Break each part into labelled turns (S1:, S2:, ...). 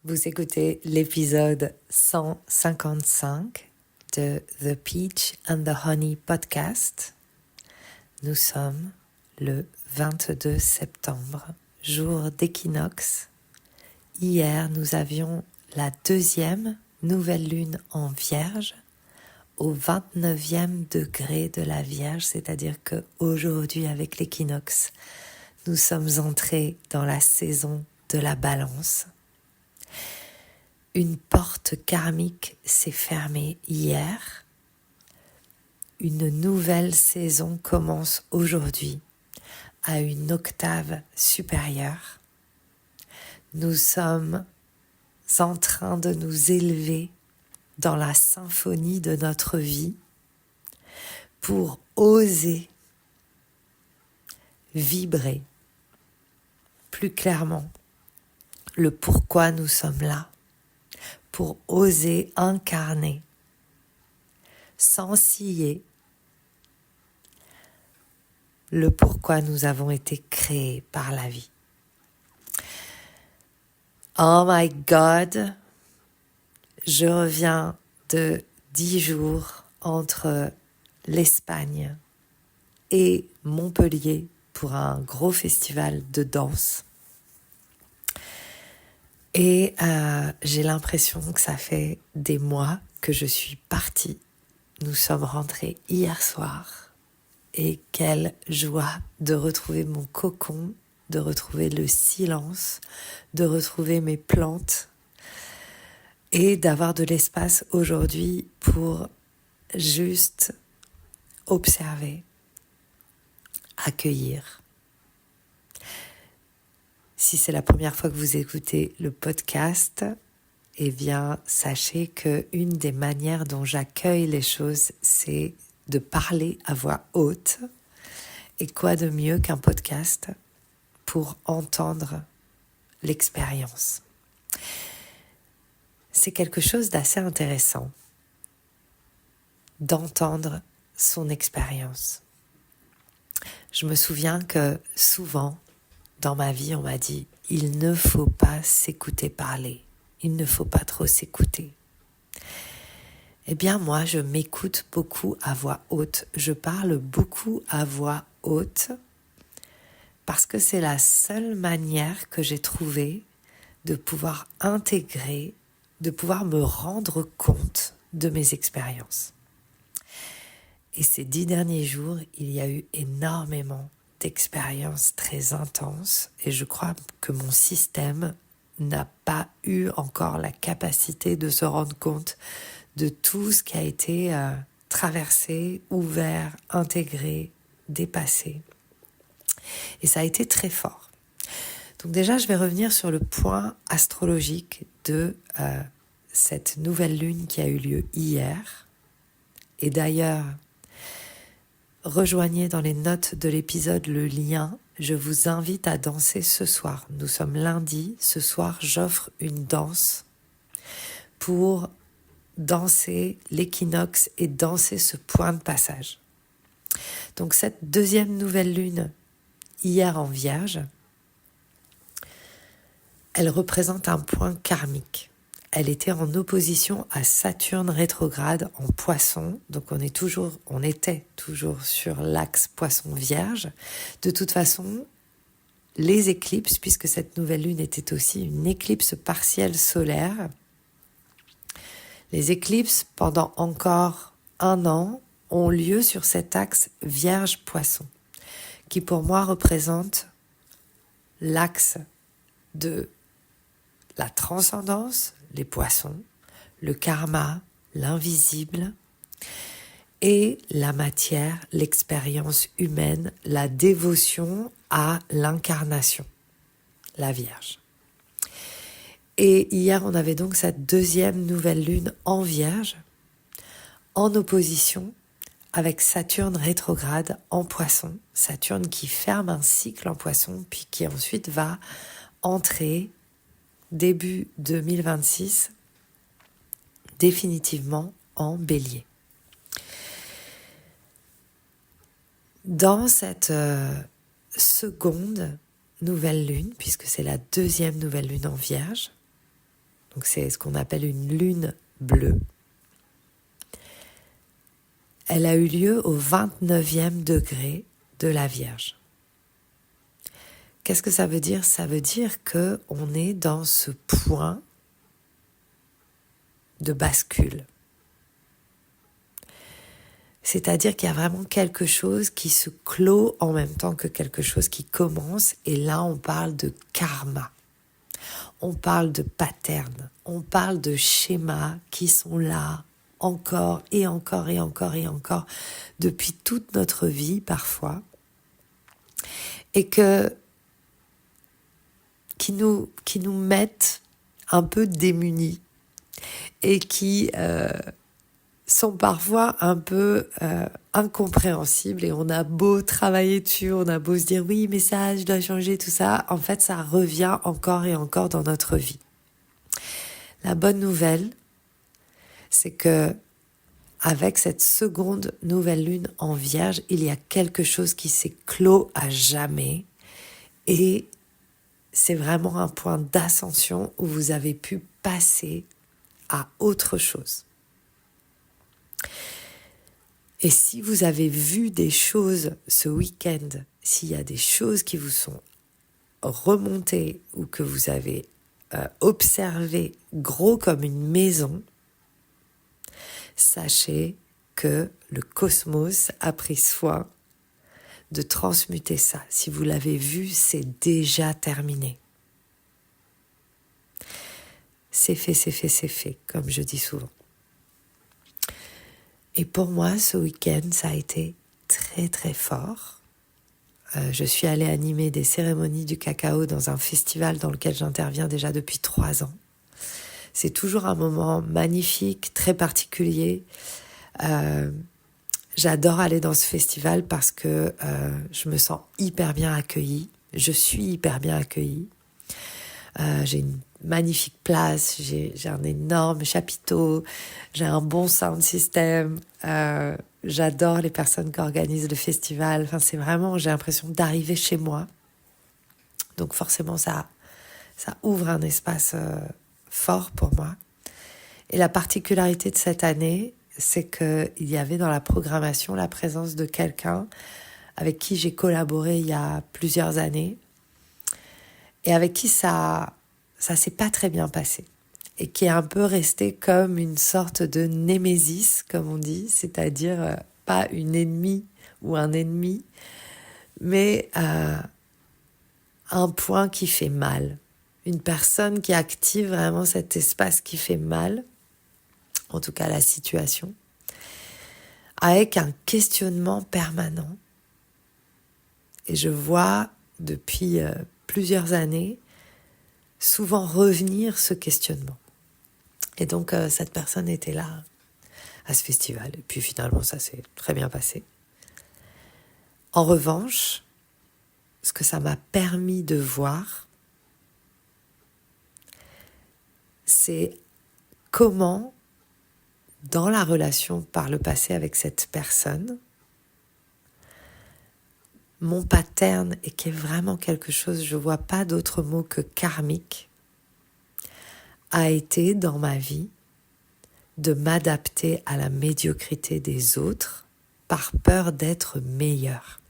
S1: Vous écoutez l'épisode 155 de The Peach and the Honey podcast. Nous sommes le 22 septembre, jour d'équinoxe. Hier, nous avions la deuxième nouvelle lune en Vierge au 29e degré de la Vierge, c'est-à-dire qu'aujourd'hui, avec l'équinoxe, nous sommes entrés dans la saison de la Balance. Une porte karmique s'est fermée hier. Une nouvelle saison commence aujourd'hui à une octave supérieure. Nous sommes en train de nous élever dans la symphonie de notre vie pour oser vibrer plus clairement le pourquoi nous sommes là, pour oser incarner sans ciller le pourquoi nous avons été créés par la vie. Oh my God, je reviens de 10 jours entre l'Espagne et Montpellier pour un gros festival de danse. Et j'ai l'impression que ça fait des mois que je suis partie. Nous sommes rentrés hier soir. Et quelle joie de retrouver mon cocon, de retrouver le silence, de retrouver mes plantes et d'avoir de l'espace aujourd'hui pour juste observer, accueillir. Si c'est la première fois que vous écoutez le podcast, eh bien, sachez qu'une des manières dont j'accueille les choses, c'est de parler à voix haute. Et quoi de mieux qu'un podcast pour entendre l'expérience? C'est quelque chose d'assez intéressant d'entendre son expérience. Je me souviens que souvent, dans ma vie, on m'a dit « il ne faut pas s'écouter parler, il ne faut pas trop s'écouter ». Eh bien moi, je m'écoute beaucoup à voix haute, je parle beaucoup à voix haute parce que c'est la seule manière que j'ai trouvée de pouvoir intégrer, de pouvoir me rendre compte de mes expériences. Et ces 10 derniers jours, il y a eu énormément d'expériences très intenses et je crois que mon système n'a pas eu encore la capacité de se rendre compte de tout ce qui a été traversé, ouvert, intégré, dépassé. Et ça a été très fort. Donc déjà, je vais revenir sur le point astrologique de cette nouvelle lune qui a eu lieu hier. Et d'ailleurs, rejoignez dans les notes de l'épisode le lien. Je vous invite à danser ce soir. Nous sommes lundi. Ce soir, j'offre une danse pour danser l'équinoxe et danser ce point de passage. Donc cette deuxième nouvelle lune, hier en Vierge, elle représente un point karmique. Elle était en opposition à Saturne rétrograde en Poisson, donc on était toujours sur l'axe Poisson-Vierge. De toute façon, les éclipses, puisque cette nouvelle lune était aussi une éclipse partielle solaire, les éclipses, pendant encore 1 an, ont lieu sur cet axe Vierge-Poisson, qui pour moi représente l'axe de la transcendance, les poissons, le karma, l'invisible, et la matière, l'expérience humaine, la dévotion à l'incarnation, la Vierge. Et hier, on avait donc cette deuxième nouvelle lune en Vierge, en opposition avec Saturne rétrograde en Poisson. Saturne qui ferme un cycle en Poisson, puis qui ensuite va entrer début 2026 définitivement en Bélier. Dans cette seconde nouvelle lune, puisque c'est la deuxième nouvelle lune en Vierge, Donc c'est ce qu'on appelle une lune bleue. Elle a eu lieu au 29e degré de la Vierge. Qu'est-ce que ça veut dire? Ça veut dire qu'on est dans ce point de bascule. C'est-à-dire qu'il y a vraiment quelque chose qui se clôt en même temps que quelque chose qui commence. Et là, on parle de karma. On parle de patterns. On parle de schémas qui sont là encore et encore et encore et encore depuis toute notre vie parfois. Et qui nous mettent un peu démunis et qui sont parfois un peu incompréhensibles, et on a beau travailler dessus, on a beau se dire oui mais ça je dois changer tout ça, en fait ça revient encore et encore dans notre vie. La bonne nouvelle, c'est que avec cette seconde nouvelle lune en Vierge, il y a quelque chose qui s'est clos à jamais, et c'est vraiment un point d'ascension où vous avez pu passer à autre chose. Et si vous avez vu des choses ce week-end, s'il y a des choses qui vous sont remontées ou que vous avez observées gros comme une maison, sachez que le cosmos a pris soin de transmuter ça. Si vous l'avez vu, c'est déjà terminé. C'est fait, comme je dis souvent. Et pour moi, ce week-end, ça a été très très fort. Je suis allée animer des cérémonies du cacao dans un festival dans lequel j'interviens déjà depuis 3 ans. C'est toujours un moment magnifique, très particulier. J'adore aller dans ce festival parce que je me sens hyper bien accueillie. Je suis hyper bien accueillie. J'ai une magnifique place, j'ai un énorme chapiteau, j'ai un bon sound system, j'adore les personnes qui organisent le festival. Enfin, c'est vraiment, j'ai l'impression d'arriver chez moi. Donc forcément, ça ouvre un espace fort pour moi. Et la particularité de cette année, c'est qu'il y avait dans la programmation la présence de quelqu'un avec qui j'ai collaboré il y a plusieurs années, et avec qui ça s'est pas très bien passé, et qui est un peu resté comme une sorte de némésis, comme on dit, c'est-à-dire pas une ennemie ou un ennemi, mais un point qui fait mal, une personne qui active vraiment cet espace qui fait mal, en tout cas la situation, avec un questionnement permanent. Et je vois depuis plusieurs années souvent revenir ce questionnement. Et donc cette personne était là à ce festival, et puis finalement ça s'est très bien passé. En revanche, ce que ça m'a permis de voir, c'est comment, dans la relation par le passé avec cette personne, mon pattern, et qui est vraiment quelque chose, je vois pas d'autre mot que karmique, a été dans ma vie de m'adapter à la médiocrité des autres par peur d'être meilleure.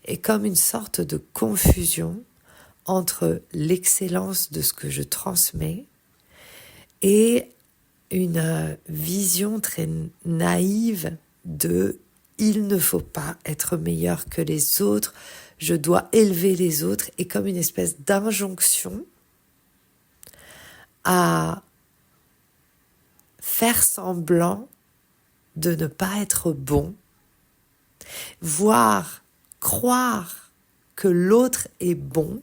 S1: Et comme une sorte de confusion entre l'excellence de ce que je transmets et une vision très naïve de il ne faut pas être meilleur que les autres, je dois élever les autres, et comme une espèce d'injonction à faire semblant de ne pas être bon, voire croire que l'autre est bon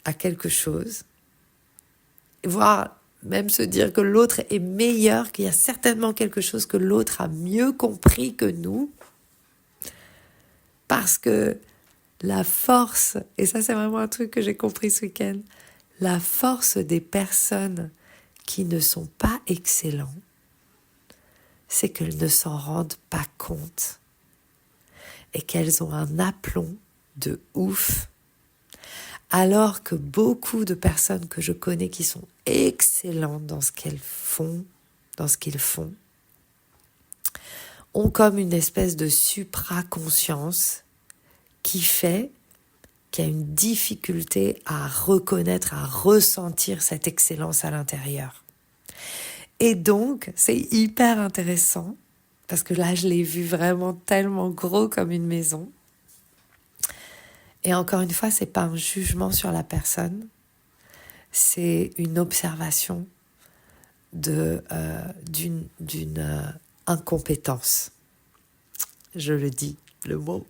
S1: à quelque chose, voire même se dire que l'autre est meilleur, qu'il y a certainement quelque chose que l'autre a mieux compris que nous, parce que la force, et ça c'est vraiment un truc que j'ai compris ce week-end, la force des personnes qui ne sont pas excellents, c'est qu'elles ne s'en rendent pas compte et qu'elles ont un aplomb de ouf Alors que beaucoup de personnes que je connais qui sont excellentes dans ce qu'elles font, dans ce qu'ils font, ont comme une espèce de supra-conscience qui fait qu'il y a une difficulté à reconnaître, à ressentir cette excellence à l'intérieur. Et donc, c'est hyper intéressant, parce que là, je l'ai vu vraiment tellement gros comme une maison. Et encore une fois, c'est pas un jugement sur la personne, c'est une observation d'une incompétence. Je le dis, le mot.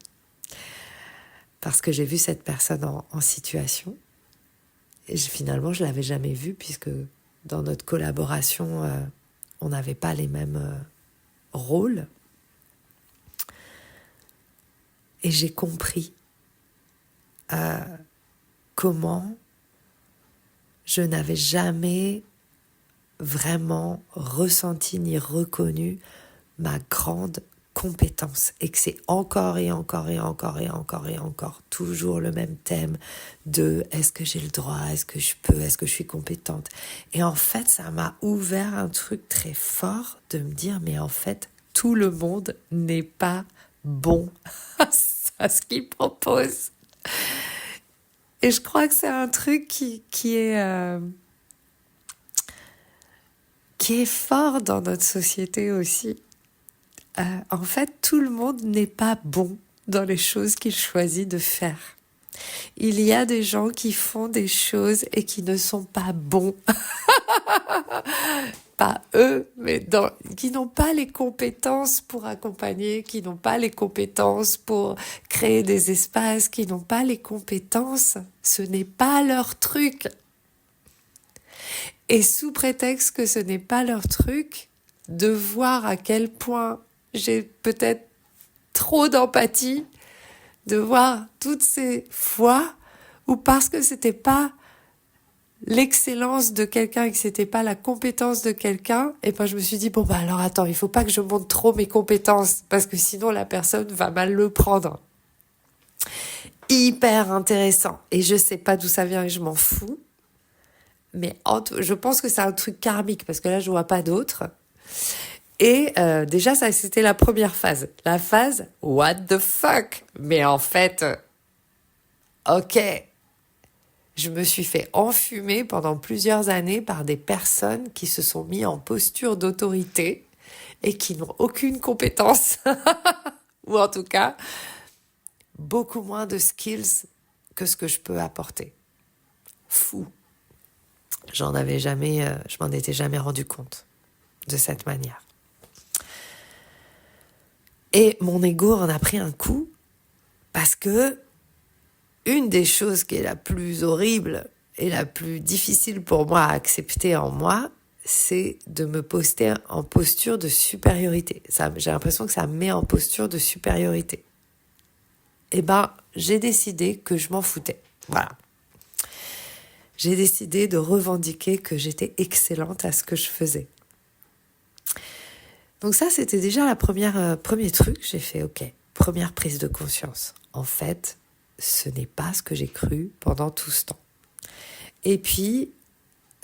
S1: Parce que j'ai vu cette personne en situation. Et finalement, je ne l'avais jamais vue, puisque dans notre collaboration, on n'avait pas les mêmes rôles. Et j'ai compris comment je n'avais jamais vraiment ressenti ni reconnu ma grande compétence, et que c'est encore et encore et encore et encore et encore toujours le même thème de est-ce que j'ai le droit, est-ce que je peux, est-ce que je suis compétente. Et en fait, ça m'a ouvert un truc très fort de me dire, mais en fait, tout le monde n'est pas bon à ce qu'il propose. Et je crois que c'est un truc qui est fort dans notre société aussi. En fait, tout le monde n'est pas bon dans les choses qu'il choisit de faire. Il y a des gens qui font des choses et qui ne sont pas bons. Pas eux, mais qui n'ont pas les compétences pour accompagner, qui n'ont pas les compétences pour créer des espaces, qui n'ont pas les compétences. Ce n'est pas leur truc. Et sous prétexte que ce n'est pas leur truc, de voir à quel point j'ai peut-être trop d'empathie, de voir toutes ces fois où parce que c'était pas l'excellence de quelqu'un et que c'était pas la compétence de quelqu'un, et ben je me suis dit bon bah alors attends, il faut pas que je montre trop mes compétences parce que sinon la personne va mal le prendre. Hyper intéressant. Et je sais pas d'où ça vient et je m'en fous. Mais je pense que c'est un truc karmique parce que là je vois pas d'autre. Et déjà ça c'était la première phase. La phase what the fuck. Mais en fait, ok, je me suis fait enfumer pendant plusieurs années par des personnes qui se sont mis en posture d'autorité et qui n'ont aucune compétence ou en tout cas beaucoup moins de skills que ce que je peux apporter. Fou. Je m'en étais jamais rendu compte de cette manière. Et mon ego en a pris un coup parce que une des choses qui est la plus horrible et la plus difficile pour moi à accepter en moi, c'est de me poster en posture de supériorité. J'ai l'impression que ça me met en posture de supériorité. Eh ben, j'ai décidé que je m'en foutais. Voilà. J'ai décidé de revendiquer que j'étais excellente à ce que je faisais. Donc ça, c'était déjà premier truc. J'ai fait, ok, première prise de conscience. En fait, ce n'est pas ce que j'ai cru pendant tout ce temps. Et puis,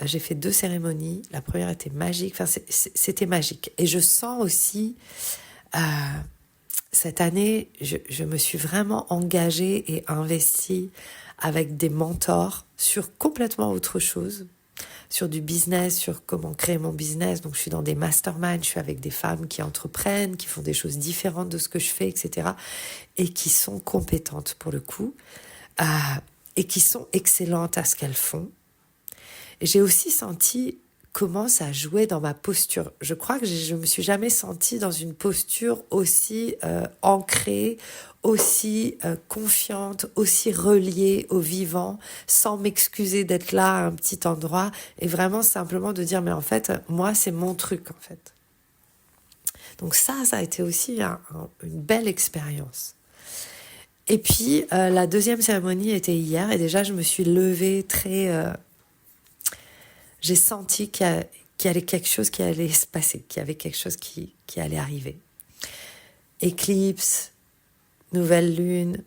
S1: j'ai fait 2 cérémonies. La première était magique. Enfin, c'était magique. Et je sens aussi, cette année, je me suis vraiment engagée et investie avec des mentors sur complètement autre chose, sur du business, sur comment créer mon business. Donc, je suis dans des masterminds, je suis avec des femmes qui entreprennent, qui font des choses différentes de ce que je fais, etc. Et qui sont compétentes pour le coup, et qui sont excellentes à ce qu'elles font. Et j'ai aussi senti comment ça jouait dans ma posture. Je crois que je me suis jamais sentie dans une posture aussi ancrée, aussi confiante, aussi reliée au vivant, sans m'excuser d'être là à un petit endroit, et vraiment simplement de dire mais en fait, moi c'est mon truc en fait. Donc ça a été aussi une belle expérience. Et puis la deuxième cérémonie était hier, et déjà je me suis levée très... j'ai senti qu'il y avait quelque chose qui allait se passer, qu'il y avait quelque chose qui allait arriver. Éclipse, nouvelle lune,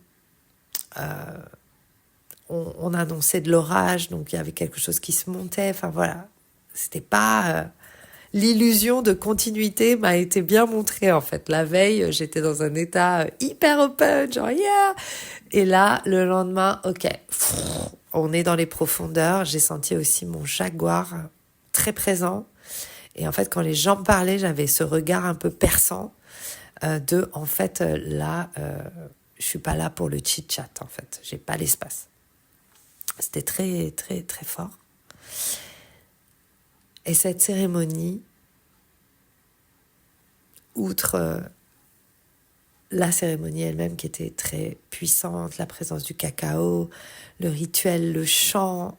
S1: on annonçait de l'orage, donc il y avait quelque chose qui se montait. Enfin voilà, c'était pas... l'illusion de continuité m'a été bien montrée en fait. La veille, j'étais dans un état hyper open, genre yeah. Et là, le lendemain, ok, on est dans les profondeurs. J'ai senti aussi mon jaguar très présent. Et en fait, quand les gens me parlaient, j'avais ce regard un peu perçant de, en fait, là, je suis pas là pour le chit-chat, en fait. J'ai pas l'espace. C'était très, très, très fort. Et cette cérémonie, outre la cérémonie elle-même qui était très puissante, la présence du cacao, le rituel, le chant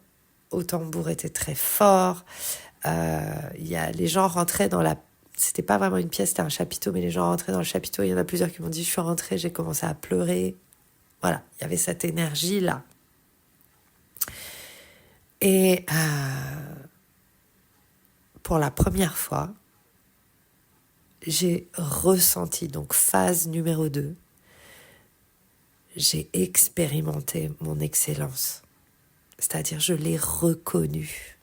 S1: au tambour était très fort. Les gens rentraient dans la... C'était pas vraiment une pièce, c'était un chapiteau, mais les gens rentraient dans le chapiteau. Il y en a plusieurs qui m'ont dit, je suis rentrée, j'ai commencé à pleurer. Voilà, il y avait cette énergie-là. Et pour la première fois, j'ai ressenti, donc phase numéro 2, j'ai expérimenté mon excellence. C'est-à-dire, je l'ai reconnue.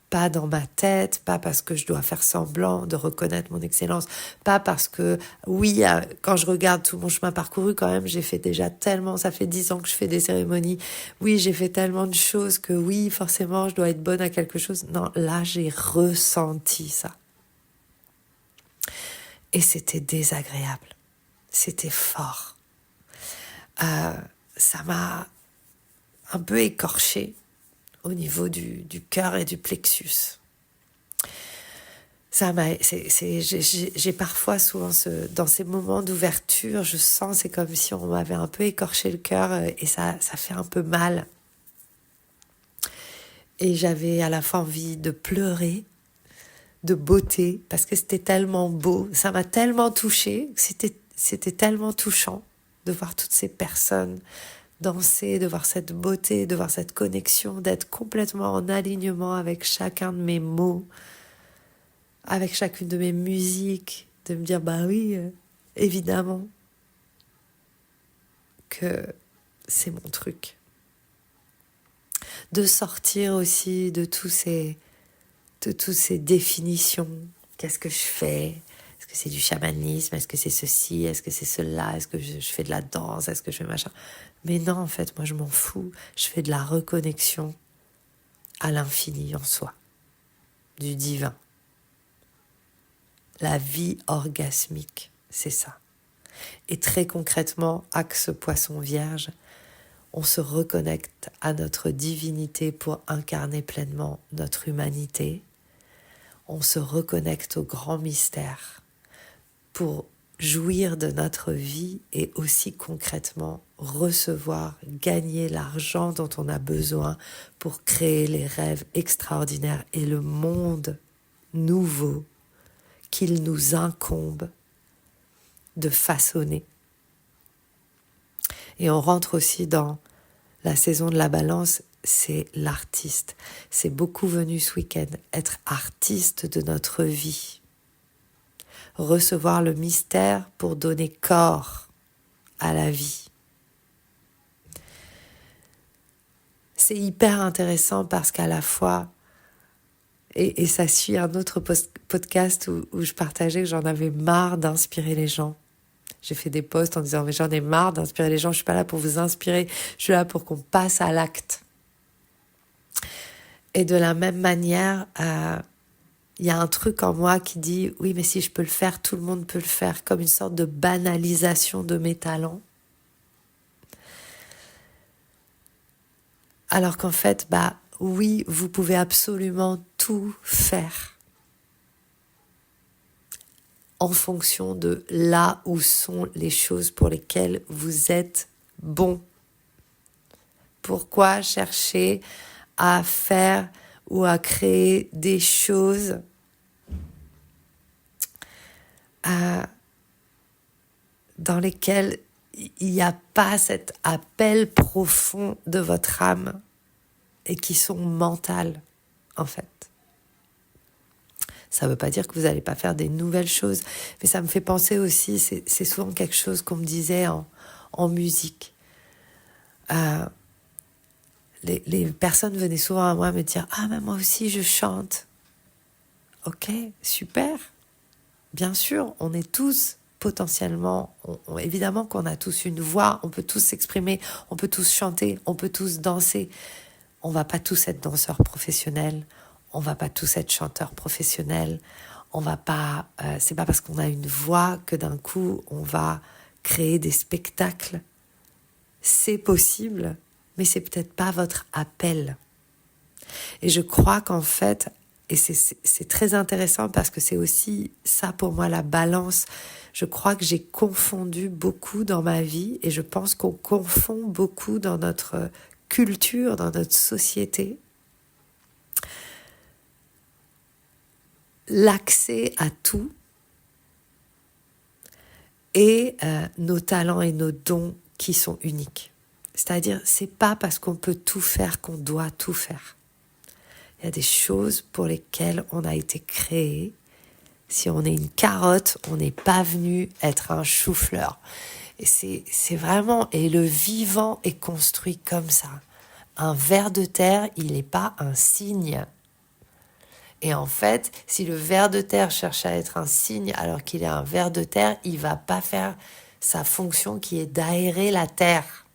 S1: Pas dans ma tête, pas parce que je dois faire semblant de reconnaître mon excellence, pas parce que, oui, quand je regarde tout mon chemin parcouru, quand même, j'ai fait déjà tellement, ça fait 10 ans que je fais des cérémonies, oui, j'ai fait tellement de choses que oui, forcément, je dois être bonne à quelque chose. Non, là, j'ai ressenti ça. Et c'était désagréable. C'était fort. Ça m'a un peu écorché au niveau du cœur et du plexus. J'ai parfois, souvent, dans ces moments d'ouverture, je sens, c'est comme si on m'avait un peu écorché le cœur et ça fait un peu mal. Et j'avais à la fois envie de pleurer, de beauté, parce que c'était tellement beau, ça m'a tellement touchée, c'était tellement touchant de voir toutes ces personnes danser, de voir cette beauté, de voir cette connexion, d'être complètement en alignement avec chacun de mes mots, avec chacune de mes musiques, de me dire, bah oui, évidemment que c'est mon truc. De sortir aussi de toutes ces définitions. Qu'est-ce que je fais ? Est-ce que c'est du chamanisme ? Est-ce que c'est ceci ? Est-ce que c'est cela ? Est-ce que je fais de la danse ? Est-ce que je fais machin ? Mais non, en fait, moi je m'en fous. Je fais de la reconnexion à l'infini en soi, du divin. La vie orgasmique, c'est ça. Et très concrètement, axe poisson vierge, on se reconnecte à notre divinité pour incarner pleinement notre humanité. On se reconnecte au grand mystère pour jouir de notre vie et aussi concrètement recevoir, gagner l'argent dont on a besoin pour créer les rêves extraordinaires et le monde nouveau qu'il nous incombe de façonner. Et on rentre aussi dans la saison de la balance, c'est l'artiste. C'est beaucoup venu ce week-end, être artiste de notre vie. Recevoir le mystère pour donner corps à la vie. C'est hyper intéressant parce qu'à la fois, et ça suit un autre podcast où je partageais que j'en avais marre d'inspirer les gens. J'ai fait des posts en disant mais j'en ai marre d'inspirer les gens, je suis pas là pour vous inspirer, je suis là pour qu'on passe à l'acte. Et de la même manière, il y a un truc en moi qui dit oui mais si je peux le faire, tout le monde peut le faire, comme une sorte de banalisation de mes talents. Alors qu'en fait, oui, vous pouvez absolument tout faire en fonction de là où sont les choses pour lesquelles vous êtes bon. Pourquoi chercher à faire ou à créer des choses dans lesquelles il n'y a pas cet appel profond de votre âme et qui sont mentales, en fait. Ça ne veut pas dire que vous n'allez pas faire des nouvelles choses, mais ça me fait penser aussi, c'est souvent quelque chose qu'on me disait en musique. les personnes venaient souvent à moi me dire « Ah, mais moi aussi je chante ». Ok, super. Bien sûr, on est tous potentiellement, évidemment qu'on a tous une voix, on peut tous s'exprimer, on peut tous chanter, on peut tous danser. On va pas tous être danseurs professionnels, on va pas tous être chanteurs professionnels, on va pas, c'est pas parce qu'on a une voix que d'un coup on va créer des spectacles. C'est possible, mais c'est peut-être pas votre appel. Et je crois qu'en fait, et c'est très intéressant parce que c'est aussi ça pour moi la balance. Je crois que j'ai confondu beaucoup dans ma vie et je pense qu'on confond beaucoup dans notre culture, dans notre société, l'accès à tout et nos talents et nos dons qui sont uniques. C'est-à-dire, c'est pas parce qu'on peut tout faire qu'on doit tout faire. Il y a des choses pour lesquelles on a été créé. Si on est une carotte, on n'est pas venu être un chou-fleur. Et c'est vraiment, et le vivant est construit comme ça. Un ver de terre, il n'est pas un cygne. Et en fait, si le ver de terre cherche à être un cygne alors qu'il est un ver de terre, il va pas faire sa fonction qui est d'aérer la terre,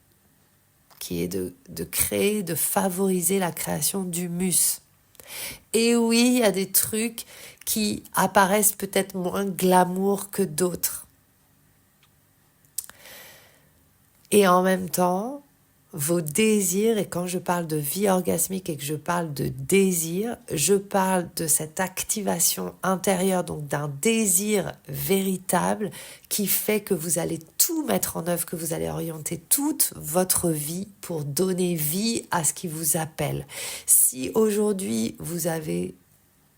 S1: qui est de créer, de favoriser la création d'humus. Et oui, il y a des trucs qui apparaissent peut-être moins glamour que d'autres. Et en même temps, vos désirs, et quand je parle de vie orgasmique et que je parle de désir, je parle de cette activation intérieure, donc d'un désir véritable qui fait que vous allez tout mettre en œuvre, que vous allez orienter toute votre vie pour donner vie à ce qui vous appelle. Si aujourd'hui vous avez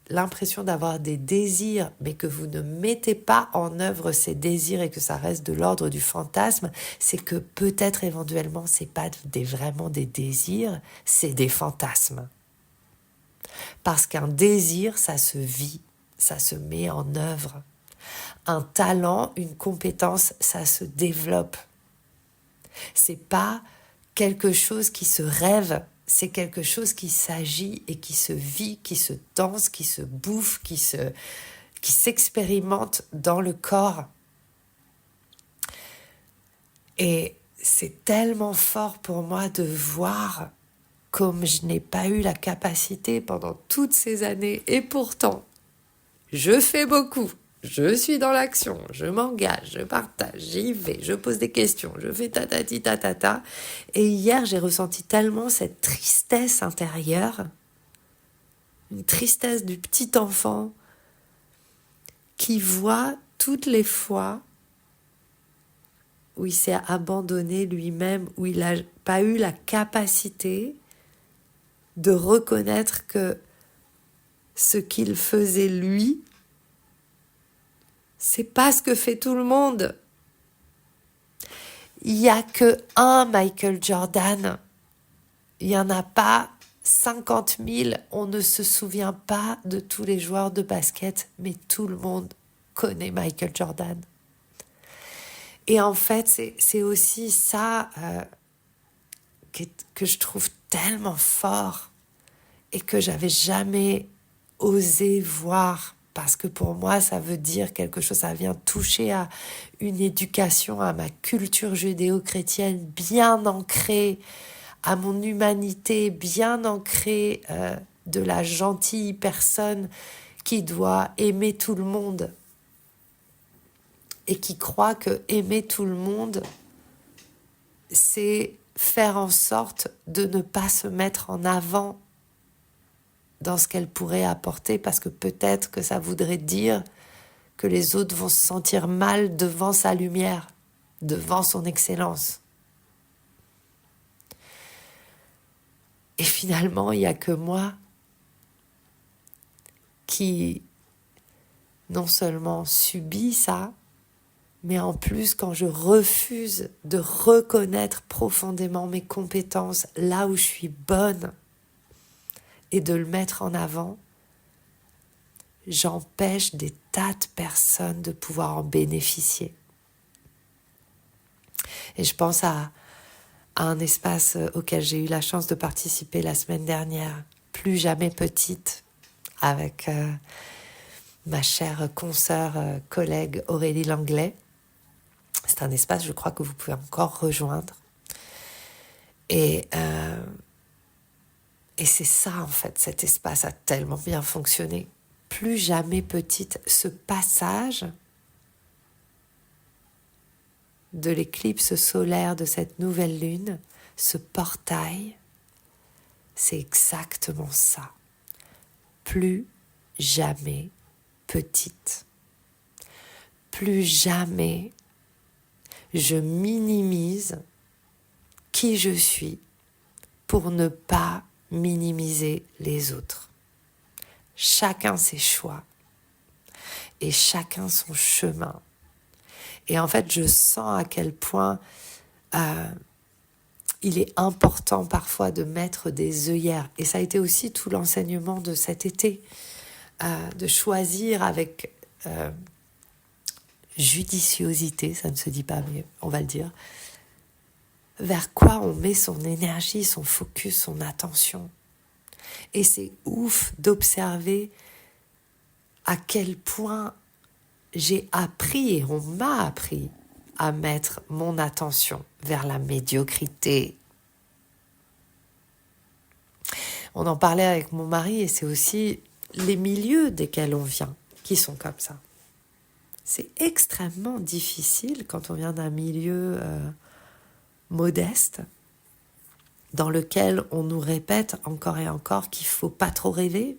S1: l'impression d'avoir des désirs, mais que vous ne mettez pas en œuvre ces désirs et que ça reste de l'ordre du fantasme, c'est que peut-être éventuellement c'est pas vraiment des désirs, c'est des fantasmes. Parce qu'un désir, ça se vit, ça se met en œuvre. Un talent, une compétence, ça se développe. C'est pas quelque chose qui se rêve, c'est quelque chose qui s'agit et qui se vit, qui se danse, qui se bouffe, qui s'expérimente dans le corps. Et c'est tellement fort pour moi de voir comme je n'ai pas eu la capacité pendant toutes ces années, et pourtant, je fais beaucoup. Je suis dans l'action, je m'engage, je partage, j'y vais, je pose des questions, je fais tatati tatata. Et hier, j'ai ressenti tellement cette tristesse intérieure, une tristesse du petit enfant qui voit toutes les fois où il s'est abandonné lui-même, où il n'a pas eu la capacité de reconnaître que ce qu'il faisait lui, c'est pas ce que fait tout le monde. Il n'y a que un Michael Jordan. Il n'y en a pas 50 000. On ne se souvient pas de tous les joueurs de basket, mais tout le monde connaît Michael Jordan. Et en fait, c'est aussi ça que je trouve tellement fort et que j'avais jamais osé voir. Parce que pour moi, ça veut dire quelque chose, ça vient toucher à une éducation, à ma culture judéo-chrétienne bien ancrée, à mon humanité bien ancrée, de la gentille personne qui doit aimer tout le monde et qui croit que aimer tout le monde, c'est faire en sorte de ne pas se mettre en avant dans ce qu'elle pourrait apporter, parce que peut-être que ça voudrait dire que les autres vont se sentir mal devant sa lumière, devant son excellence. Et finalement, il n'y a que moi qui non seulement subis ça, mais en plus, quand je refuse de reconnaître profondément mes compétences, là où je suis bonne, et de le mettre en avant, j'empêche des tas de personnes de pouvoir en bénéficier. Et je pense à à un espace auquel j'ai eu la chance de participer la semaine dernière, Plus jamais petite, avec ma chère consoeur, collègue Aurélie Langlais. C'est un espace, je crois, que vous pouvez encore rejoindre. Et c'est ça, en fait, cet espace a tellement bien fonctionné. Plus jamais petite, ce passage de l'éclipse solaire de cette nouvelle lune, ce portail, c'est exactement ça. Plus jamais petite. Plus jamais je minimise qui je suis pour ne pas minimiser les autres. Chacun ses choix et chacun son chemin. Et en fait, je sens à quel point il est important parfois de mettre des œillères. Et ça a été aussi tout l'enseignement de cet été, de choisir avec judiciosité, ça ne se dit pas, mais on va le dire, vers quoi on met son énergie, son focus, son attention. Et c'est ouf d'observer à quel point j'ai appris et on m'a appris à mettre mon attention vers la médiocrité. On en parlait avec mon mari et c'est aussi les milieux desquels on vient qui sont comme ça. C'est extrêmement difficile quand on vient d'un milieu modeste dans lequel on nous répète encore et encore qu'il ne faut pas trop rêver,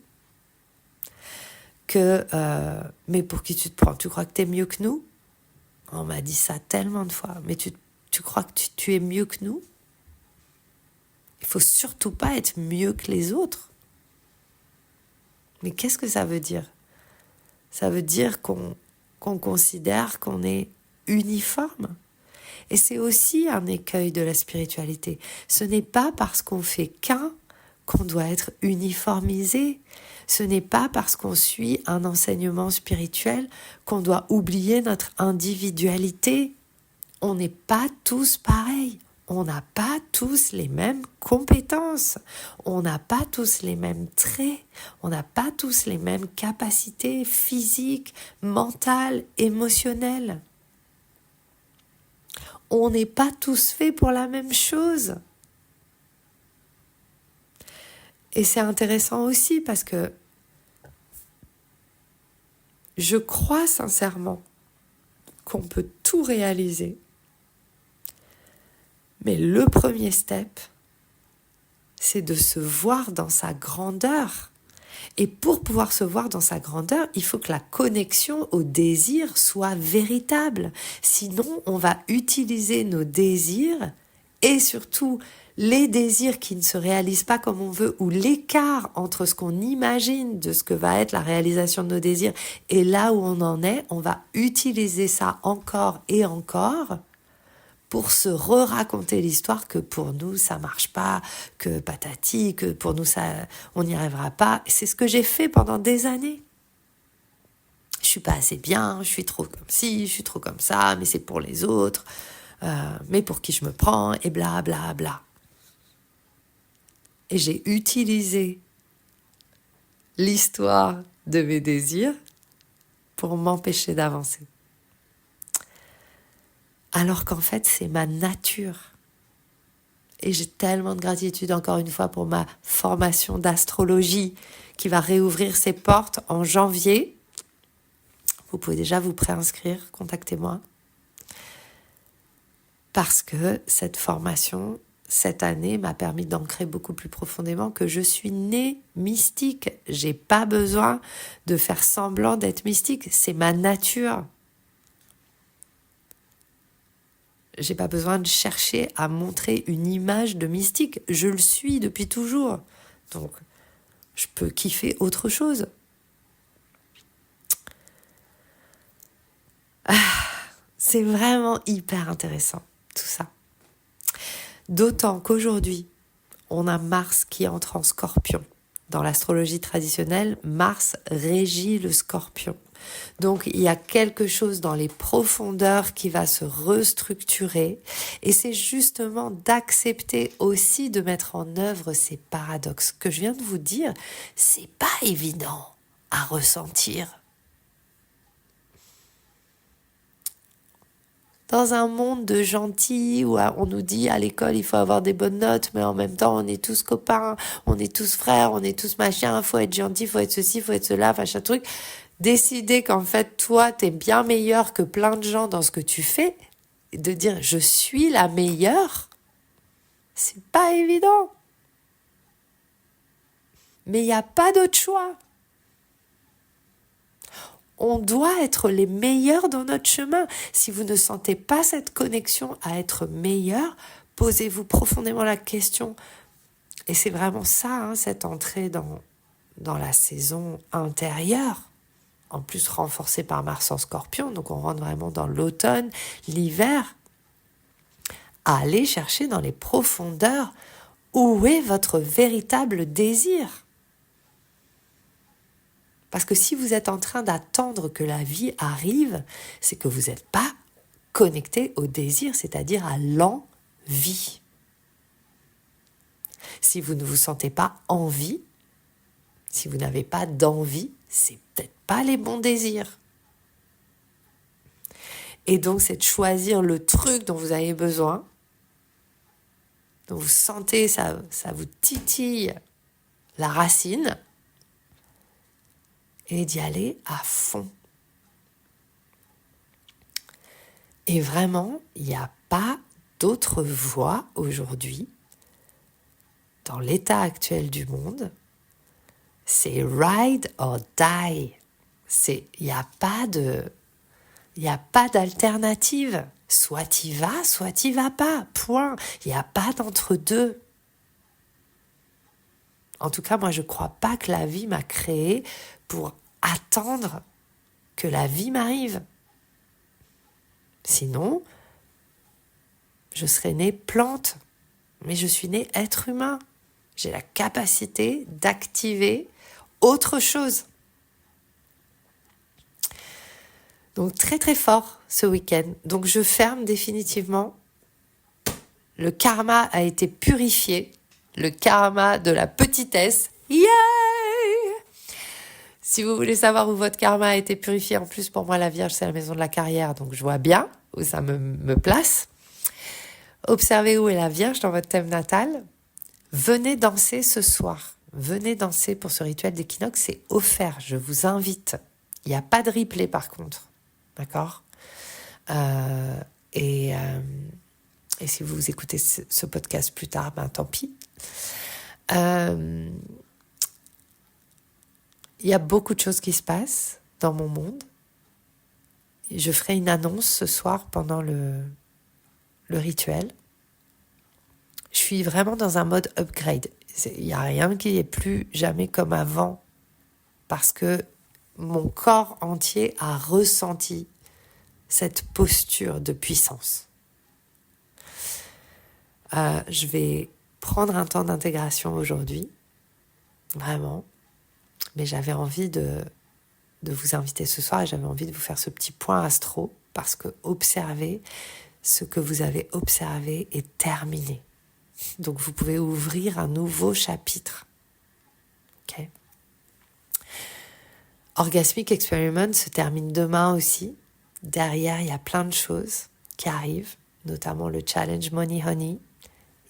S1: que mais pour qui tu te prends? Tu crois que tu es mieux que nous? On m'a dit ça tellement de fois. Mais tu crois que tu es mieux que nous? Il ne faut surtout pas être mieux que les autres. Mais qu'est-ce que ça veut dire? Ça veut dire qu'on considère qu'on est uniforme. Et c'est aussi un écueil de la spiritualité. Ce n'est pas parce qu'on fait qu'un qu'on doit être uniformisé. Ce n'est pas parce qu'on suit un enseignement spirituel qu'on doit oublier notre individualité. On n'est pas tous pareils. On n'a pas tous les mêmes compétences. On n'a pas tous les mêmes traits. On n'a pas tous les mêmes capacités physiques, mentales, émotionnelles. On n'est pas tous faits pour la même chose. Et c'est intéressant aussi parce que je crois sincèrement qu'on peut tout réaliser. Mais le premier step, c'est de se voir dans sa grandeur. Et pour pouvoir se voir dans sa grandeur, il faut que la connexion au désir soit véritable. Sinon, on va utiliser nos désirs et surtout les désirs qui ne se réalisent pas comme on veut ou l'écart entre ce qu'on imagine de ce que va être la réalisation de nos désirs et là où on en est, on va utiliser ça encore et encore pour se re-raconter l'histoire que pour nous ça marche pas, que patati, que pour nous ça on n'y arrivera pas. C'est ce que j'ai fait pendant des années. Je suis pas assez bien, je suis trop comme ci, je suis trop comme ça, mais c'est pour les autres, mais pour qui je me prends, et bla bla bla. Et j'ai utilisé l'histoire de mes désirs pour m'empêcher d'avancer. Alors qu'en fait, c'est ma nature. Et j'ai tellement de gratitude encore une fois pour ma formation d'astrologie qui va réouvrir ses portes en janvier. Vous pouvez déjà vous préinscrire, contactez-moi. Parce que cette formation, cette année, m'a permis d'ancrer beaucoup plus profondément que je suis née mystique. J'ai pas besoin de faire semblant d'être mystique, c'est ma nature. J'ai pas besoin de chercher à montrer une image de mystique. Je le suis depuis toujours. Donc, je peux kiffer autre chose. C'est vraiment hyper intéressant, tout ça. D'autant qu'aujourd'hui, on a Mars qui entre en Scorpion. Dans l'astrologie traditionnelle, Mars régit le Scorpion. Donc, il y a quelque chose dans les profondeurs qui va se restructurer et c'est justement d'accepter aussi de mettre en œuvre ces paradoxes que je viens de vous dire. C'est pas évident à ressentir. Dans un monde de gentils où on nous dit à l'école il faut avoir des bonnes notes, mais en même temps on est tous copains, on est tous frères, on est tous machin, faut être gentil, faut être ceci, faut être cela, machin truc. Décider qu'en fait toi t'es bien meilleur que plein de gens dans ce que tu fais, et de dire je suis la meilleure, c'est pas évident. Mais il n'y a pas d'autre choix. On doit être les meilleurs dans notre chemin. Si vous ne sentez pas cette connexion à être meilleur, posez-vous profondément la question. Et c'est vraiment ça, cette entrée dans la saison intérieure. En plus renforcée par Mars en Scorpion, donc on rentre vraiment dans l'automne, l'hiver. À aller chercher dans les profondeurs où est votre véritable désir. Parce que si vous êtes en train d'attendre que la vie arrive, c'est que vous n'êtes pas connecté au désir, c'est-à-dire à l'envie. Si vous ne vous sentez pas en vie, si vous n'avez pas d'envie, c'est peut-être pas les bons désirs. Et donc, c'est de choisir le truc dont vous avez besoin, dont vous sentez, ça vous titille la racine, et d'y aller à fond. Et vraiment, il n'y a pas d'autre voie aujourd'hui, dans l'état actuel du monde, c'est ride or die. Il n'y a pas d'alternative. Soit t'y vas, soit t'y vas pas. Point. Il n'y a pas d'entre-deux. En tout cas, moi, je ne crois pas que la vie m'a créé pour attendre que la vie m'arrive. Sinon, je serais née plante, mais je suis née être humain. J'ai la capacité d'activer autre chose. Donc très très fort ce week-end. Donc je ferme définitivement. Le karma a été purifié. Le karma de la petitesse. Yay! Si vous voulez savoir où votre karma a été purifié, en plus pour moi la Vierge c'est la maison de la carrière, donc je vois bien où ça me place. Observez où est la Vierge dans votre thème natal. Venez danser ce soir. Venez danser pour ce rituel d'équinoxe, c'est offert, je vous invite. Il n'y a pas de replay par contre, d'accord ? Et si vous écoutez ce podcast plus tard, ben tant pis. Il y a beaucoup de choses qui se passent dans mon monde. Je ferai une annonce ce soir pendant le rituel. Je suis vraiment dans un mode upgrade. Il n'y a rien qui est plus jamais comme avant parce que mon corps entier a ressenti cette posture de puissance. Je vais prendre un temps d'intégration aujourd'hui, vraiment. Mais j'avais envie de vous inviter ce soir et j'avais envie de vous faire ce petit point astro parce que observer ce que vous avez observé est terminé. Donc vous pouvez ouvrir un nouveau chapitre. Okay. Orgasmic Experiment se termine demain aussi. Derrière, il y a plein de choses qui arrivent, notamment le challenge Money Honey.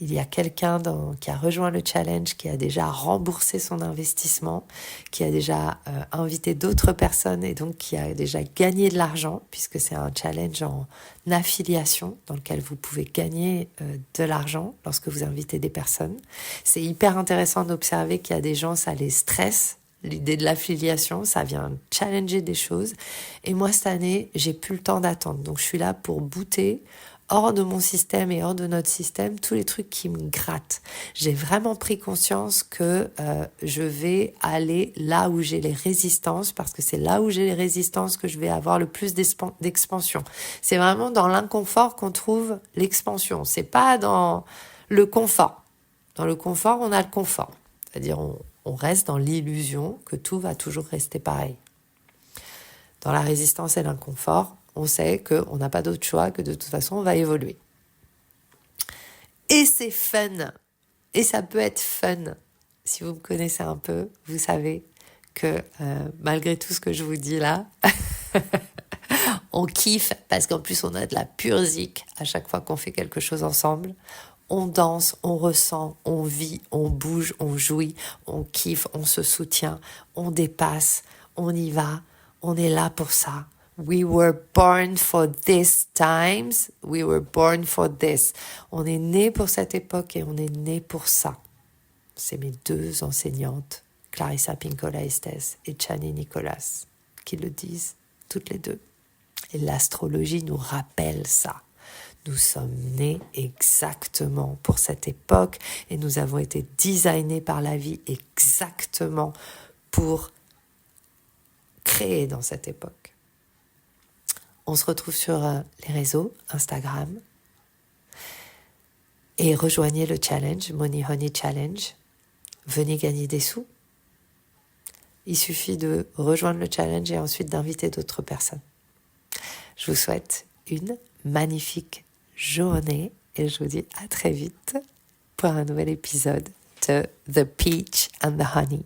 S1: Il y a quelqu'un qui a rejoint le challenge, qui a déjà remboursé son investissement, qui a déjà invité d'autres personnes et donc qui a déjà gagné de l'argent, puisque c'est un challenge en affiliation dans lequel vous pouvez gagner de l'argent lorsque vous invitez des personnes. C'est hyper intéressant d'observer qu'il y a des gens, ça les stresse, l'idée de l'affiliation, ça vient challenger des choses. Et moi, cette année, j'ai plus le temps d'attendre. Donc, je suis là pour booter hors de mon système et hors de notre système, tous les trucs qui me grattent. J'ai vraiment pris conscience que je vais aller là où j'ai les résistances, parce que c'est là où j'ai les résistances que je vais avoir le plus d'expansion. C'est vraiment dans l'inconfort qu'on trouve l'expansion. C'est pas dans le confort. Dans le confort, on a le confort. C'est-à-dire, on reste dans l'illusion que tout va toujours rester pareil. dans la résistance et l'inconfort, on sait qu'on n'a pas d'autre choix, que de toute façon, on va évoluer. Et c'est fun. Et ça peut être fun. Si vous me connaissez un peu, vous savez que malgré tout ce que je vous dis là, on kiffe parce qu'en plus on a de la pure zik à chaque fois qu'on fait quelque chose ensemble. On danse, on ressent, on vit, on bouge, on jouit, on kiffe, on se soutient, on dépasse, on y va, on est là pour ça. We were born for these times, we were born for this. On est né pour cette époque et on est né pour ça. C'est mes deux enseignantes, Clarissa Pinkola Estés et Chani Nicolas, qui le disent, toutes les deux. Et l'astrologie nous rappelle ça. Nous sommes nés exactement pour cette époque et nous avons été designés par la vie exactement pour créer dans cette époque. On se retrouve sur les réseaux, Instagram, et rejoignez le challenge, Money Honey Challenge. Venez gagner des sous. Il suffit de rejoindre le challenge et ensuite d'inviter d'autres personnes. Je vous souhaite une magnifique journée et je vous dis à très vite pour un nouvel épisode de The Peach and the Honey.